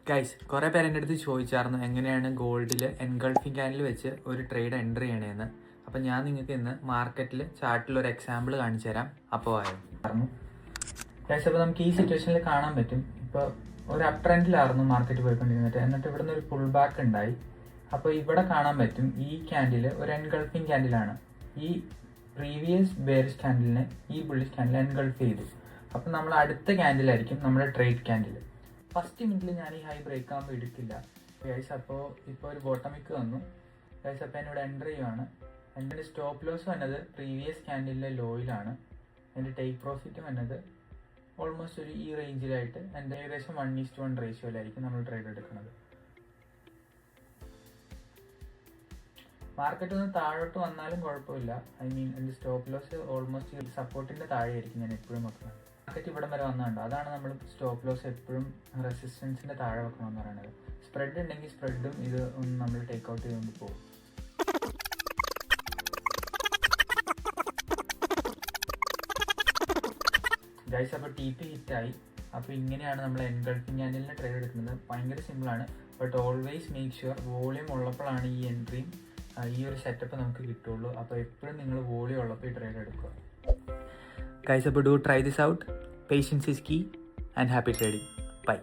Guys, കുറേ പേര് എൻ്റെ അടുത്ത് ചോദിച്ചായിരുന്നു എങ്ങനെയാണ് ഗോൾഡിൽ എൻഗൾഫിംഗ് ക്യാനിൽ വെച്ച് ഒരു ട്രേഡ് എൻ്റർ ചെയ്യണേന്ന്. അപ്പം ഞാൻ നിങ്ങൾക്ക് ഇന്ന് മാർക്കറ്റിൽ ചാർട്ടിൽ ഒരു എക്സാമ്പിൾ കാണിച്ചു തരാം. അപ്പോൾ ആയിരുന്നു ഗൈസ്, അപ്പോൾ നമുക്ക് ഈ സിറ്റുവേഷനിൽ കാണാൻ പറ്റും. ഇപ്പോൾ ഒരു അപ് ട്രെൻഡിലായിരുന്നു മാർക്കറ്റ് പോയിക്കൊണ്ടിരുന്നിട്ട്, എന്നിട്ട് ഇവിടെ നിന്ന് ഒരു പുൾ ബാക്ക് ഉണ്ടായി. അപ്പോൾ ഇവിടെ കാണാൻ പറ്റും ഈ ക്യാൻഡിൽ ഒരു എൻഗൾഫിംഗ് ക്യാൻഡിലാണ്. ഈ പ്രീവിയസ് ബെയറിഷ് ക്യാൻഡിലിനെ ഈ ബുള്ളിഷ് ക്യാൻഡിൽ എൻഗൾഫ് ചെയ്തു. അപ്പം നമ്മൾ അടുത്ത ക്യാൻഡിലായിരിക്കും നമ്മുടെ ട്രേഡ് ക്യാൻഡിൽ. ഫസ്റ്റ് മിനിറ്റിൽ ഞാൻ ഈ ഹൈ ബ്രേക്ക് ആകുമ്പോൾ എടുക്കില്ല ഗൈസ്. അപ്പോൾ ഇപ്പോൾ ഒരു ബോട്ടമിക്ക് വന്നു ഗൈസ്. അപ്പോൾ എന്നോട് എൻ്റർ ചെയ്യുവാണ്. എൻ്റെ സ്റ്റോപ്പ് ലോസ് വന്നത് പ്രീവിയസ് ക്യാൻഡിലെ ലോയിലാണ്. എൻ്റെ ടേക്ക് പ്രോഫിറ്റ് വന്നത് ഓൾമോസ്റ്റ് ഒരു ഈ റേഞ്ചിലായിട്ട് എൻ്റെ ഏകദേശം 1:1 റേഷ്യോയിലായിരിക്കും നമ്മൾ ട്രേഡ് എടുക്കുന്നത്. മാർക്കറ്റ് ഒന്ന് താഴോട്ട് വന്നാലും കുഴപ്പമില്ല. ഐ മീൻ എൻ്റെ സ്റ്റോപ്പ് ലോസ് ഓൾമോസ്റ്റ് സപ്പോർട്ടിൻ്റെ താഴെയായിരിക്കും ഞാൻ എപ്പോഴും വെക്കുന്നത്. മാർക്കറ്റ് ഇവിടെ വരെ വന്നുണ്ട്, അതാണ് നമ്മൾ സ്റ്റോപ്പ് ലോസ് എപ്പോഴും റെസിസ്റ്റൻസിൻ്റെ താഴെ വെക്കണമെന്ന് പറയുന്നത്. സ്പ്രെഡ് ഉണ്ടെങ്കിൽ സ്പ്രെഡും ഇത് ഒന്ന് നമ്മൾ ടേക്ക് ഔട്ട് ചെയ്തുകൊണ്ട് പോകും. ഗൈസ്, അപ്പോൾ TP ഹിറ്റായി. അപ്പോൾ ഇങ്ങനെയാണ് നമ്മൾ എൻഗൾഫിംഗ് ക്യാൻഡിലിനെ ട്രേഡ് എടുക്കുന്നത്. ഭയങ്കര സിമ്പിളാണ്. But always make sure volume ഉള്ളപ്പോഴാണ് ഈ എൻട്രിയും ഈ ഒരു സെറ്റപ്പ് നമുക്ക് കിട്ടുള്ളൂ. അപ്പോൾ എപ്പോഴും നിങ്ങൾ വോളിയം ഉള്ളപ്പോൾ ഈ ട്രേഡ് എടുക്കുക. Guys, do try this out. Patience is key and happy trading. Bye.